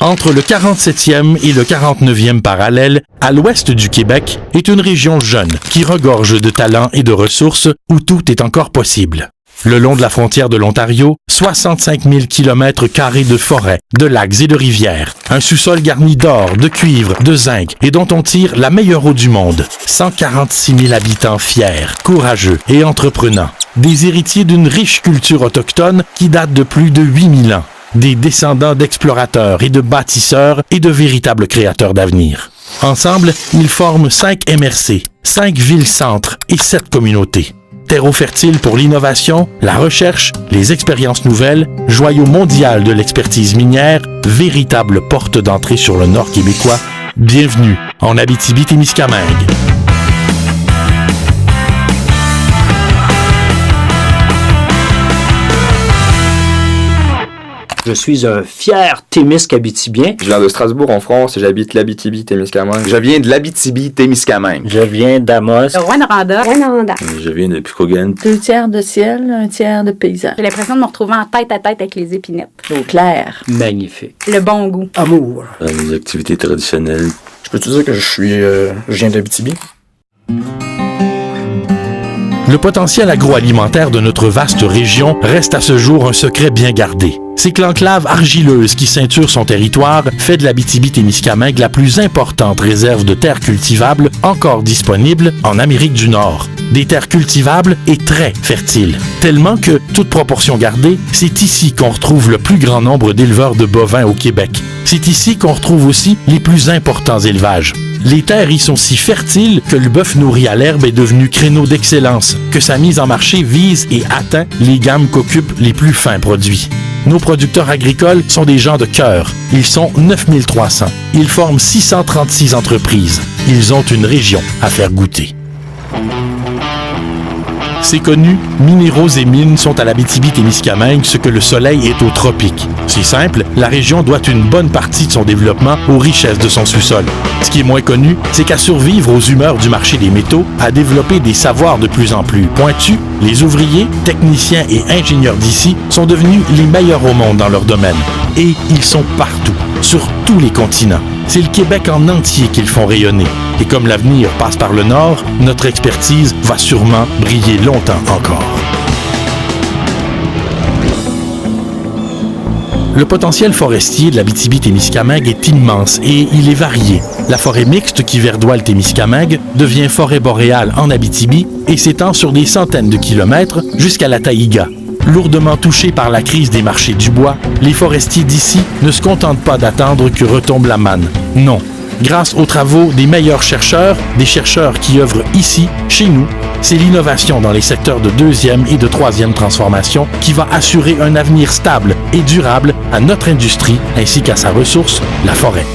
Entre le 47e et le 49e parallèle, à l'ouest du Québec, est une région jeune qui regorge de talents et de ressources où tout est encore possible. Le long de la frontière de l'Ontario, 65 000 km² de forêts, de lacs et de rivières, un sous-sol garni d'or, de cuivre, de zinc et dont on tire la meilleure eau du monde. 146 000 habitants fiers, courageux et entreprenants. Des héritiers d'une riche culture autochtone qui date de plus de 8000 ans. Des descendants d'explorateurs et de bâtisseurs et de véritables créateurs d'avenir. Ensemble, ils forment 5 MRC, 5 villes-centres et 7 communautés. Terreau fertile pour l'innovation, la recherche, les expériences nouvelles, joyau mondial de l'expertise minière, véritable porte d'entrée sur le Nord québécois. Bienvenue en Abitibi-Témiscamingue. Je suis un fier Témiscabitibien. Je viens de Strasbourg en France et j'habite l'Abitibi-Témiscamingue. Je viens de l'Abitibi-Témiscamingue. Je viens d'Amos. Rouyn-Noranda. Je viens de Picogan. 2 tiers de ciel, 1 tiers de paysage. J'ai l'impression de me retrouver en tête à tête avec les épinettes. Eau claire. Magnifique. Le bon goût. Amour. Nos activités traditionnelles. Je peux te dire que je viens d'Abitibi? Le potentiel agroalimentaire de notre vaste région reste à ce jour un secret bien gardé. C'est que l'enclave argileuse qui ceinture son territoire fait de l'Abitibi-Témiscamingue la plus importante réserve de terres cultivables encore disponible en Amérique du Nord. Des terres cultivables et très fertiles. Tellement que, toute proportion gardée, c'est ici qu'on retrouve le plus grand nombre d'éleveurs de bovins au Québec. C'est ici qu'on retrouve aussi les plus importants élevages. Les terres y sont si fertiles que le bœuf nourri à l'herbe est devenu créneau d'excellence, que sa mise en marché vise et atteint les gammes qu'occupent les plus fins produits. Nos producteurs agricoles sont des gens de cœur. Ils sont 9300. Ils forment 636 entreprises. Ils ont une région à faire goûter. C'est connu, minéraux et mines sont à l'Abitibi-Témiscamingue ce que le soleil est aux tropiques. C'est simple, la région doit une bonne partie de son développement aux richesses de son sous-sol. Ce qui est moins connu, c'est qu'à survivre aux humeurs du marché des métaux, à développer des savoirs de plus en plus pointus, les ouvriers, techniciens et ingénieurs d'ici sont devenus les meilleurs au monde dans leur domaine. Et ils sont partout, sur tous les continents. C'est le Québec en entier qu'ils font rayonner. Et comme l'avenir passe par le Nord, notre expertise va sûrement briller longtemps encore. Le potentiel forestier de l'Abitibi-Témiscamingue est immense et il est varié. La forêt mixte qui verdoie le Témiscamingue devient forêt boréale en Abitibi et s'étend sur des centaines de kilomètres jusqu'à la taïga. Lourdement touchés par la crise des marchés du bois, les forestiers d'ici ne se contentent pas d'attendre que retombe la manne. Non. Grâce aux travaux des meilleurs chercheurs, des chercheurs qui œuvrent ici, chez nous, c'est l'innovation dans les secteurs de 2e et de 3e transformation qui va assurer un avenir stable et durable à notre industrie ainsi qu'à sa ressource, la forêt.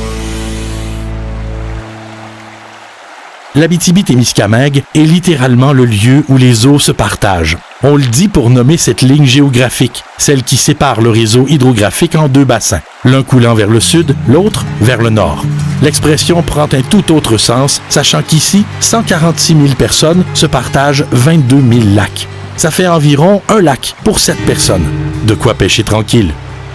L'Abitibi-Témiscamingue est littéralement le lieu où les eaux se partagent. On le dit pour nommer cette ligne géographique, celle qui sépare le réseau hydrographique en 2 bassins, l'un coulant vers le sud, l'autre vers le nord. L'expression prend un tout autre sens, sachant qu'ici, 146 000 personnes se partagent 22 000 lacs. Ça fait environ un lac pour 7 personnes. De quoi pêcher tranquille.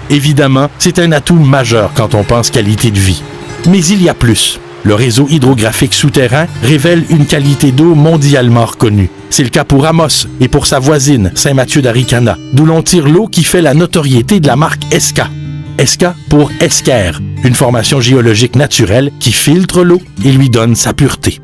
Évidemment, c'est un atout majeur quand on pense qualité de vie. Mais il y a plus. Le réseau hydrographique souterrain révèle une qualité d'eau mondialement reconnue. C'est le cas pour Amos et pour sa voisine, Saint-Mathieu-d'Aricana, d'où l'on tire l'eau qui fait la notoriété de la marque ESCA. ESCA pour Esquerre, une formation géologique naturelle qui filtre l'eau et lui donne sa pureté.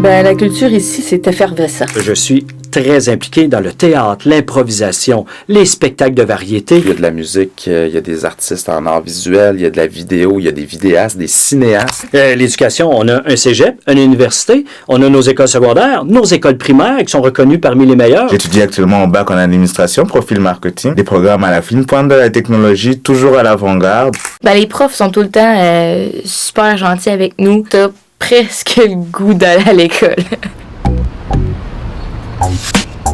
La culture ici, c'est effervescent. Je suis très impliqué dans le théâtre, l'improvisation, les spectacles de variété. Il y a de la musique, il y a des artistes en art visuel, il y a de la vidéo, il y a des vidéastes, des cinéastes. L'éducation, on a un cégep, une université, on a nos écoles secondaires, nos écoles primaires qui sont reconnues parmi les meilleures. J'étudie actuellement au bac en administration, profil marketing, des programmes à la fine pointe de la technologie, toujours à l'avant-garde. Les profs sont tout le temps super gentils avec nous. T'as presque le goût d'aller à l'école.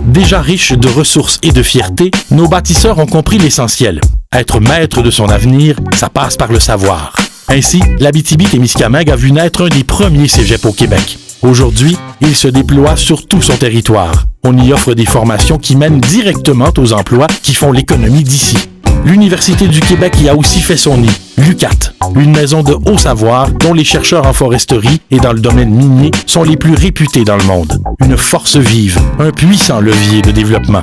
Déjà riches de ressources et de fierté, nos bâtisseurs ont compris l'essentiel. Être maître de son avenir, ça passe par le savoir. Ainsi, l'Abitibi-Témiscamingue a vu naître un des premiers cégeps au Québec. Aujourd'hui, il se déploie sur tout son territoire. On y offre des formations qui mènent directement aux emplois qui font l'économie d'ici. L'Université du Québec y a aussi fait son nid. l'UQAT, une maison de haut savoir dont les chercheurs en foresterie et dans le domaine minier sont les plus réputés dans le monde. Une force vive, un puissant levier de développement.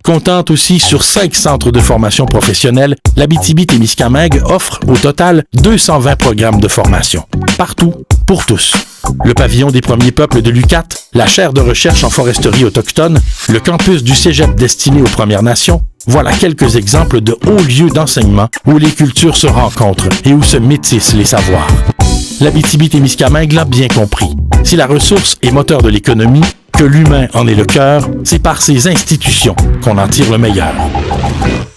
Comptant aussi sur 5 centres de formation professionnelle, l'Abitibi-Témiscamingue offre au total 220 programmes de formation. Partout, pour tous. Le pavillon des premiers peuples de l'UQAT, la chaire de recherche en foresterie autochtone, le campus du cégep destiné aux Premières Nations, voilà quelques exemples de hauts lieux d'enseignement où les cultures se rencontrent et où se métissent les savoirs. L'Abitibi-Témiscamingue l'a bien compris. Si la ressource est moteur de l'économie, que l'humain en est le cœur, c'est par ses institutions qu'on en tire le meilleur.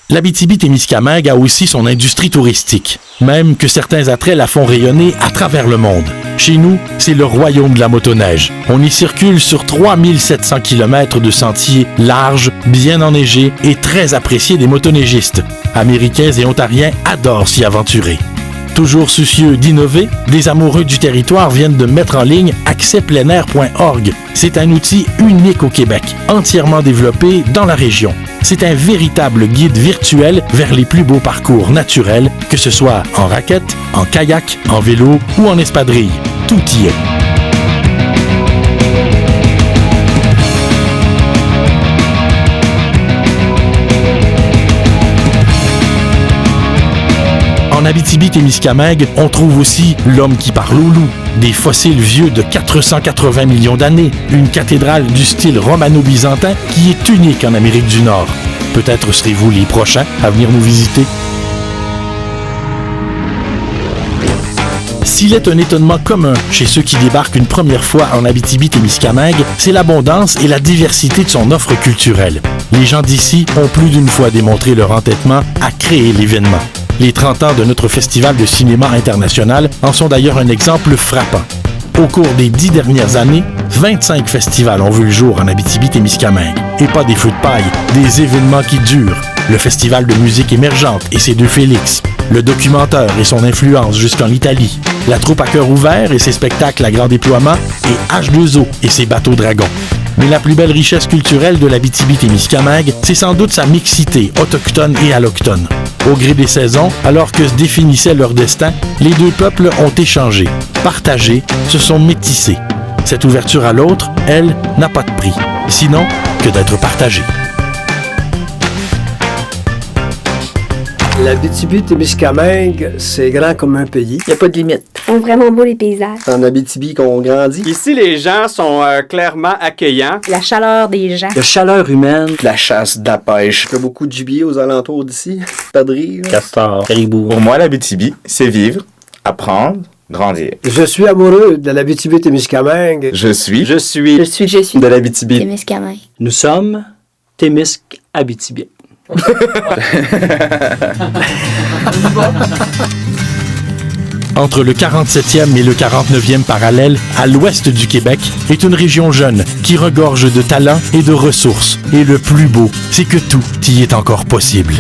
L'Abitibi-Témiscamingue a aussi son industrie touristique, même que certains attraits la font rayonner à travers le monde. Chez nous, c'est le royaume de la motoneige. On y circule sur 3700 km de sentiers larges, bien enneigés et très appréciés des motoneigistes. Américains et ontariens adorent s'y aventurer. Toujours soucieux d'innover, des amoureux du territoire viennent de mettre en ligne accèspleinair.org. C'est un outil unique au Québec, entièrement développé dans la région. C'est un véritable guide virtuel vers les plus beaux parcours naturels, que ce soit en raquette, en kayak, en vélo ou en espadrille. Tout y est. En Abitibi-Témiscamingue, on trouve aussi l'homme qui parle au loup, des fossiles vieux de 480 millions d'années, une cathédrale du style romano-byzantin qui est unique en Amérique du Nord. Peut-être serez-vous les prochains à venir nous visiter. S'il est un étonnement commun chez ceux qui débarquent une première fois en Abitibi-Témiscamingue, c'est l'abondance et la diversité de son offre culturelle. Les gens d'ici ont plus d'une fois démontré leur entêtement à créer l'événement. Les 30 ans de notre festival de cinéma international en sont d'ailleurs un exemple frappant. Au cours des 10 dernières années, 25 festivals ont vu le jour en Abitibi-Témiscamingue. Et pas des feux de paille, des événements qui durent. Le festival de musique émergente et ses deux Félix, le documentaire et son influence jusqu'en Italie, la troupe à cœur ouvert et ses spectacles à grand déploiement, et H2O et ses bateaux dragons. Mais la plus belle richesse culturelle de l'Abitibi-Témiscamingue, c'est sans doute sa mixité autochtone et allochtone. Au gré des saisons, alors que se définissait leur destin, les deux peuples ont échangé, partagé, se sont métissés. Cette ouverture à l'autre, elle, n'a pas de prix, sinon que d'être partagée. L'Abitibi-Témiscamingue, c'est grand comme un pays. Il n'y a pas de limite. Sont vraiment beaux les paysages. C'est en Abitibi qu'on grandit. Ici, les gens sont clairement accueillants. La chaleur des gens. La chaleur humaine. La chasse, de la pêche. Il y a beaucoup de gibier aux alentours d'ici. Padris. Castor, caribou. Pour moi, l'Abitibi, c'est vivre, apprendre, grandir. Je suis amoureux de l'Abitibi-Témiscamingue. Je suis de l'Abitibi. Témiscamingue. Nous sommes Témisc-Abitibiens. Entre le 47e et le 49e parallèle, à l'ouest du Québec, est une région jeune qui regorge de talents et de ressources. Et le plus beau, c'est que tout y est encore possible.